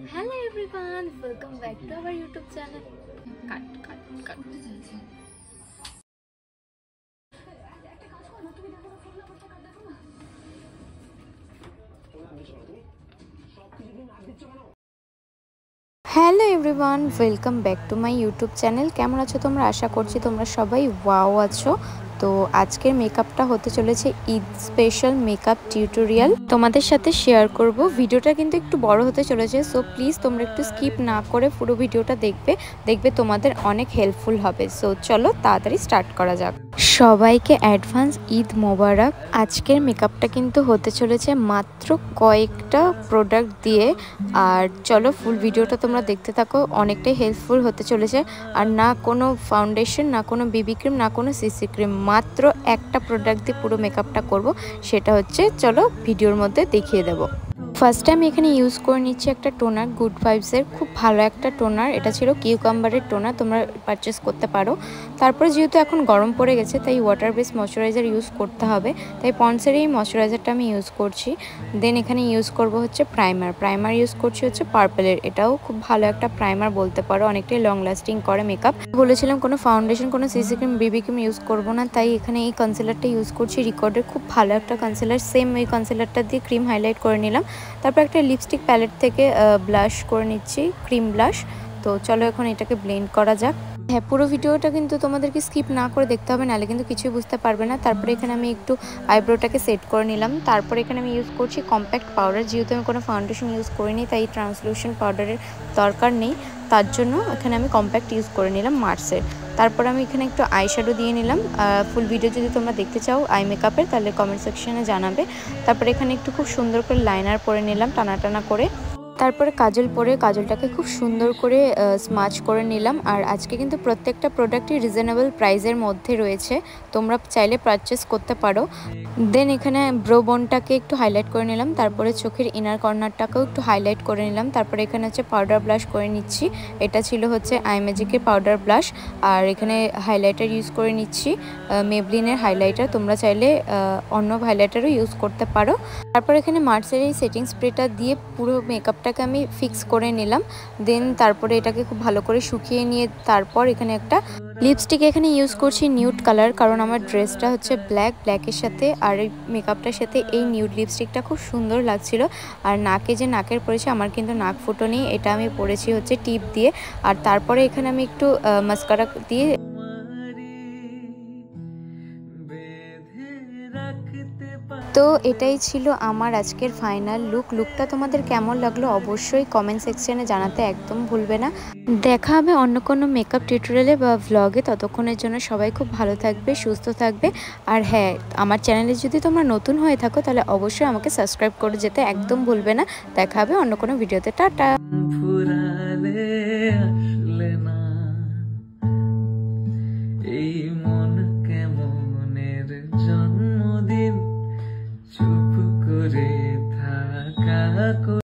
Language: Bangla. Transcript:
Hello everyone, welcome back to our YouTube channel. Cut. Hello everyone, welcome back to my YouTube channel. কেমন আছো তোমরা? আশা করছি তোমরা সবাই ওয়াও আছো। তো আজকের মেকআপটা হতে চলেছে ঈদ স্পেশাল মেকআপ টিউটোরিয়াল, তোমাদের সাথে শেয়ার করব। ভিডিওটা কিন্তু একটু বড় হতে চলেছে, সো প্লিজ তোমরা একটু স্কিপ না করে পুরো ভিডিওটা দেখবে তোমাদের অনেক হেল্পফুল হবে। সো চলো তাড়াতাড়ি স্টার্ট করা যাক। সবাইকে অ্যাডভান্স ঈদ মোবারক। আজকের মেকআপটা কিন্তু হতে চলেছে মাত্র কয়েকটা প্রোডাক্ট দিয়ে, আর চলো ফুল ভিডিওটা তোমরা দেখতে থাকো, অনেকটাই হেল্পফুল হতে চলেছে। আর না কোনো ফাউন্ডেশন, না কোনো বিবি ক্রিম, না কোনো সিসি ক্রিম, মাত্র একটা প্রোডাক্ট দিয়ে পুরো মেকআপটা করব। সেটা হচ্ছে, চলো ভিডিওর মধ্যে দেখিয়ে দেবো। ফার্স্ট টাইম এখানে ইউজ করে নিচ্ছি একটা টোনার, গুড ভাইবসের খুব ভালো একটা টোনার। এটা ছিল কিউকাম্বারের টোনার, তোমরা পারচেস করতে পারো। তারপরে যেহেতু এখন গরম পড়ে গেছে, তাই ওয়াটার বেস ময়শ্চারাইজার ইউজ করতে হবে, তাই পন্ডসের এই ময়শ্চারাইজারটা আমি ইউজ করছি। দেন এখানে ইউজ করব হচ্ছে প্রাইমার ইউজ করছি হচ্ছে পার্পেলের। এটাও খুব ভালো একটা প্রাইমার বলতে পারো, অনেকটাই লং লাস্টিং করে মেকআপ। বলেছিলাম কোনো ফাউন্ডেশন, কোনো সিসি ক্রিম, বিবি ক্রিম ইউজ করবো না, তাই এখানে এই কনসিলারটা ইউজ করছি। রিকর্ডের খুব ভালো একটা কনসিলার, সেম এই কনসিলারটা দিয়ে ক্রিম হাইলাইট করে নিলাম। তারপর একটা লিপস্টিক প্যালেট থেকে ব্লাশ করে নিচ্ছি, ক্রিম ব্লাশ। তো চলো এখন এটাকে ব্লেন্ড করা যাক। হ্যাঁ, পুরো ভিডিওটা কিন্তু তোমাদেরকে স্কিপ না করে দেখতে হবে, নাহলে কিন্তু কিছুই বুঝতে পারবে না। তারপরে এখানে আমি একটু আইব্রোটাকে সেট করে নিলাম। তারপরে এখানে আমি ইউজ করছি কম্প্যাক্ট পাউডার। যেহেতু আমি কোনো ফাউন্ডেশন ইউজ করিনি, তাই ট্রান্সলুশন পাউডারের দরকার নেই, তার জন্য এখানে আমি কম্প্যাক্ট ইউজ করে নিলাম মার্সের। তারপর আমি এখানে একটু আই শ্যাডো দিয়ে নিলাম। ফুল ভিডিও যদি তোমরা দেখতে চাও আই মেকআপের, তাহলে কমেন্ট সেকশনে জানাবে। তারপরে এখানে একটু খুব সুন্দর করে লাইনার পরে নিলাম, টানা করে। তারপরে কাজল পরে কাজলটাকে খুব সুন্দর করে স্মাচ করে নিলাম। আর আজকে কিন্তু প্রত্যেকটা প্রোডাক্টই রিজনেবল প্রাইসের মধ্যে রয়েছে, তোমরা চাইলে পারচেস করতে পারো। দেন এখানে ব্রো বোনটাকে একটু হাইলাইট করে নিলাম, তারপরে চোখের ইনার কর্নারটাকেও একটু হাইলাইট করে নিলাম। তারপরে এখানে হচ্ছে পাউডার ব্লাশ করে নিচ্ছি। এটা ছিল হচ্ছে আই ম্যাজিকের পাউডার ব্লাশ। আর এখানে হাইলাইটার ইউজ করে নিচ্ছি, মেবলিনের হাইলাইটার। তোমরা চাইলে অন্য হাইলাইটারও ইউজ করতে পারো। তারপর এখানে মার্সের এই সেটিং স্প্রেটা দিয়ে পুরো মেকআপটাকে আমি ফিক্স করে নিলাম। দেন তারপরে এটাকে খুব ভালো করে শুকিয়ে নিয়ে তারপর এখানে একটা লিপস্টিক এখানে ইউজ করছি নিউড কালার, কারণ আমার ড্রেসটা হচ্ছে ব্ল্যাকের সাথে আর এই মেকআপটার সাথে এই নিউড লিপস্টিকটা খুব সুন্দর লাগছিল। আর নাকে যে নাকের পরেছে, আমার কিন্তু নাক ফুটো নেই, এটা আমি পরেছি হচ্ছে টিপ দিয়ে। আর তারপরে এখানে আমি একটু মাস্কারা দিয়ে। তো এটাই ছিল আমার আজকের ফাইনাল লুকটা তোমাদের কেমন লাগলো অবশ্যই কমেন্ট সেকশনে জানাতে একদম ভুলবে না। দেখা হবে অন্য কোনো মেকআপ টিউটোরিয়ালে বা ভ্লগে। ততক্ষণের জন্য সবাই খুব ভালো থাকবে, সুস্থ থাকবে। আর হ্যাঁ, আমার চ্যানেলে যদি তোমরা নতুন হয়ে থাকো, তাহলে অবশ্যই আমাকে সাবস্ক্রাইব করে যেতে একদম ভুলবে না। দেখা হবে অন্য কোনো ভিডিওতে। টাটা।